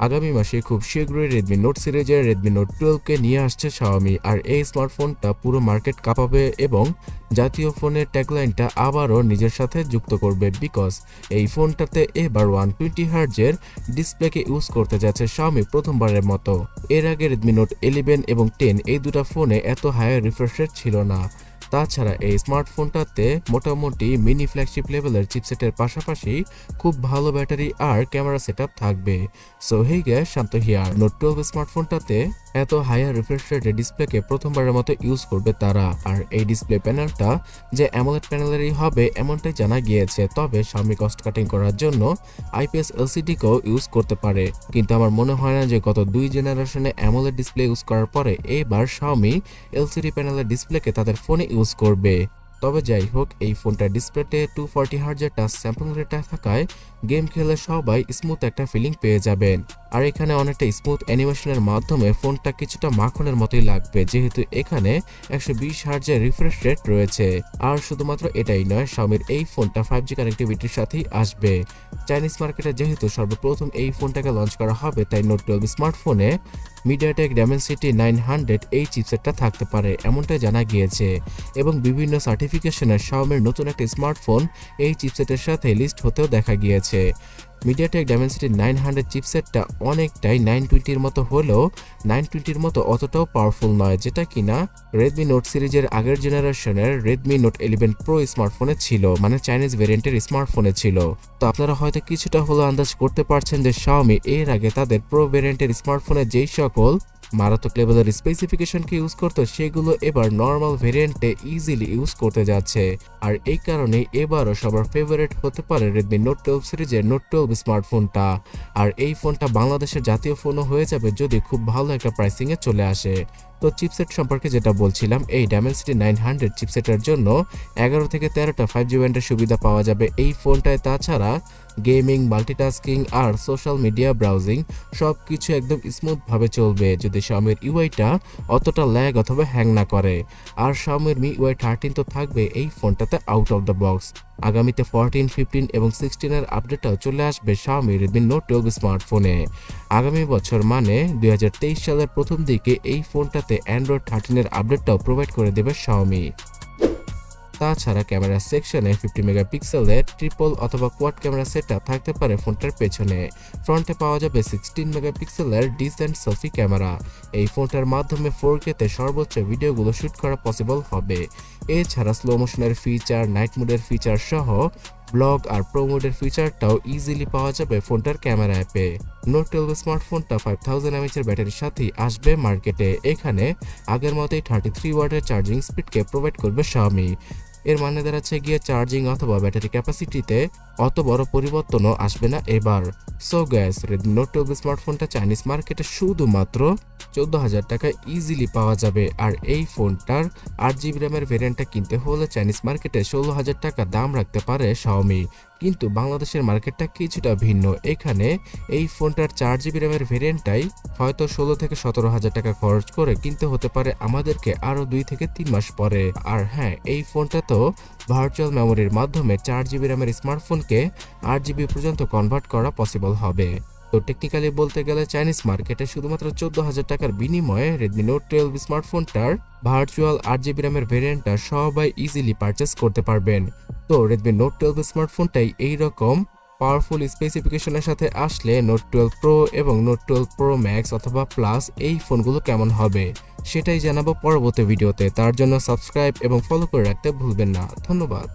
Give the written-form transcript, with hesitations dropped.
আগামী মাসে খুব শীঘ্রই Redmi Note সিরিজের Redmi Note 12 কে নিয়ে আসছে Xiaomi, আর এই স্মার্টফোনটা পুরো মার্কেট কাঁপাবে এবং জাতীয় ফোনের ট্যাগলাইনটা আবারও নিজের সাথে যুক্ত করবে, বিকজ এই ফোনটাতে এবার 120 Hz ডিসপ্লেকে ইউজ করতে যাচ্ছে Xiaomi প্রথমবারের মতো। এর আগে Redmi Note 11 এবং 10 এই দুটো ফোনে এত হাই রিফ্রেশ রেট ছিল না। তাছাড়া এই স্মার্টফোনটাতে মোটামুটি মিনি ফ্ল্যাগশিপ লেভেলের চিপসেটের পাশাপাশি খুব ভালো ব্যাটারি আর ক্যামেরা সেটআপ থাকবে। So hey guys, Shanto here. Note 12 স্মার্টফোনটাতে এত হায়ার রিফ্রেশ রেটের ডিসপ্লেকে প্রথমবারের মতো ইউজ করবে তারা, আর এই ডিসপ্লে প্যানেলটা যে অ্যামোলেড প্যানেলেরই হবে এমনটাই জানা গিয়েছে। তবে Xiaomi কস্ট কাটিং করার জন্য IPS LCD-কেও ইউজ করতে পারে, কিন্তু আমার মনে হয় না যে গত 2 জেনারেশনে অ্যামোলেড ডিসপ্লে ইউজ করার পরে এবার Xiaomi LCD প্যানেলের ডিসপ্লেকে তাদের ফোনে ইউজ করবে। তবে যাই হোক, এই ফোনটার ডিসপ্লেতে 240 Hz টাচ স্যাম্পল রেটটা থাকায় গেম খেলে সবাই স্মুথ একটা ফিলিং পেয়ে যাবেন। আর এখানে অনেকটা স্মুথ অ্যানিমেশনের মাধ্যমে ফোনটা কিছুটা মাখনের মতোই লাগবে, যেহেতু এখানে 120 Hz এর রিফ্রেশ রেট রয়েছে। আর শুধুমাত্র এটাই নয়, Xiaomiর এই ফোনটা 5G কানেক্টিভিটির সাথেই আসবে। চাইনিজ মার্কেটে যেহেতু সর্বপ্রথম এই ফোনটাকে লঞ্চ করা হবে, তাই Note 12 স্মার্টফোনে MediaTek Dimensity 900 এই চিপসেটটা থাকতে পারে এমনটাই জানা গিয়েছে, এবং বিভিন্ন সার্টিফিকেশনের Xiaomiর নতুন একটা স্মার্টফোন এই চিপসেটের সাথে লিস্ট হতেও দেখা গিয়েছে। MediaTek Dimensity 900 চিপসেটটা অনেকটাই 920-র মতো হলেও 920-র মতো অতটাও পাওয়ারফুল নয়, যেটা কিনা Redmi Note সিরিজের আগের জেনারেশনের Redmi Note 11 Pro স্মার্টফোনে ছিল, মানে চাইনিজ ভেরিয়েন্টের স্মার্টফোনে ছিল। তো আপনারা হয়তো কিছুটা হলেও আন্দাজ করতে পারছেন যে Xiaomi এর আগে তাদের প্রো ভেরিয়েন্টের স্মার্টফোনে যেই সকল মারাত্মক লেভেলের স্পেসিফিকেশনকে ইউজ করতো সেগুলো এবার নর্মাল ভেরিয়েন্টে ইজিলি ইউজ করতে যাচ্ছে। আর এই কারণে এবারও সবার ফেভারিট হতে পারে Redmi Note 12 সিরিজের Note 12 স্মার্টফোনটা। আর এই ফোনটা বাংলাদেশের জাতীয় ফোনও হয়ে যাবে যদি খুব ভালো একটা প্রাইসিংয়ে চলে আসে। তো চিপসেট সম্পর্কে যেটা বলছিলাম, এই Dimensity 900 চিপসেটের জন্য 11 থেকে 13টা 5G ব্যান্ডের সুবিধা পাওয়া যাবে এই ফোনটায়। তাছাড়া গেমিং, মাল্টিটাস্কিং আর সোশ্যাল মিডিয়া ব্রাউজিং সব কিছু একদম স্মুথভাবে চলবে যদি Xiaomiর ইউআইটা অতটা ল্যাগ অথবা হ্যাং না করে। আর Xiaomiর MIUI 13 তো থাকবে এই ফোনটাতে আউট অফ দ্য বক্স। আগামীতে 14, 15 এবং 16-এর আপডেটটাও চলে আসবে Xiaomi Redmi Note 12 স্মার্টফোনে। আগামী বছর মানে 2023 সালের প্রথম দিকে এই ফোনটাতে Android 13-এর আপডেটটাও প্রোভাইড করে দেবে Xiaomi। তাছাড়া ক্যামেরা সেকশনে 50 মেগাপিক্সেলের ট্রিপল অথবা কোয়াড ক্যামেরা সেটআপ থাকতে পারে ফোনটার পেছনে। ফ্রন্টে পাওয়া যাবে 16 মেগাপিক্সেলের ডিসেন্ট সেলফি ক্যামেরা। এই ফোনটার মাধ্যমে 4K তে সর্বোচ্চ ভিডিওগুলো শুট করা পসিবল হবে। এছাড়া স্লো মোশনের ফিচার, নাইট মোডের ফিচার সহ ব্লগ আর প্রো মোডের ফিচারটাও ইজিলি পাওয়া যাবে ফোনটার ক্যামেরা অ্যাপে। Note 12 স্মার্টফোনটা 5000 mAh এর ব্যাটারির সাথেই আসবে মার্কেটে। এখানে আগের মতোই 33 ওয়াটের চার্জিং স্পিডকে প্রোভাইড করবে Xiaomi। এর মানে দাঁড়াচ্ছে গিয়ে চার্জিং অথবা ব্যাটারি ক্যাপাসিটিতে অত বড় পরিবর্তনও আসবে না এবার। সো গ্যাস, Redmi Note 12 স্মার্টফোনটা চাইনিজ মার্কেটে শুধুমাত্র 14,000 টাকায় ইজিলি পাওয়া যাবে। আর এই ফোনটার 8GB র্যামের ভেরিয়েন্টটা কিনতে হলে চাইনিজ মার্কেটে 16,000 টাকা দাম রাখতে পারে Xiaomi, কিন্তু বাংলাদেশের মার্কেটটা কিছুটা ভিন্ন। এখানে এই ফোনটার 4GB র্যামের ভেরিয়েন্টটাই হয়তো 16 থেকে 17,000 টাকা খরচ করে কিনতে হতে পারে আমাদেরকে আরও 2 থেকে 3 মাস পরে। আর হ্যাঁ, এই ফোনটা তো ভার্চুয়াল মেমোরির মাধ্যমে 4GB র্যামের স্মার্টফোনকে 8GB পর্যন্ত কনভার্ট করা পসিবল হবে। তো টেকনিক্যালি বলতে গেলে চাইনিজ মার্কেটে শুধুমাত্র 14,000 টাকার বিনিময়ে Redmi Note 12 স্মার্টফোনটার ভার্চুয়াল 8GB র্যামের ভেরিয়েন্টটা সবাই ইজিলি পারচেস করতে পারবেন। তো Redmi Note 12 স্মার্টফোনটাই এইরকম পাওয়ারফুল স্পেসিফিকেশনের সাথে আসলে Note 12 Pro এবং Note 12 Pro Max অথবা Plus এই ফোনগুলো কেমন হবে সেটাই জানাবো পরবর্তী ভিডিওতে। তার জন্য সাবস্ক্রাইব এবং ফলো করে রাখতে ভুলবেন না। ধন্যবাদ।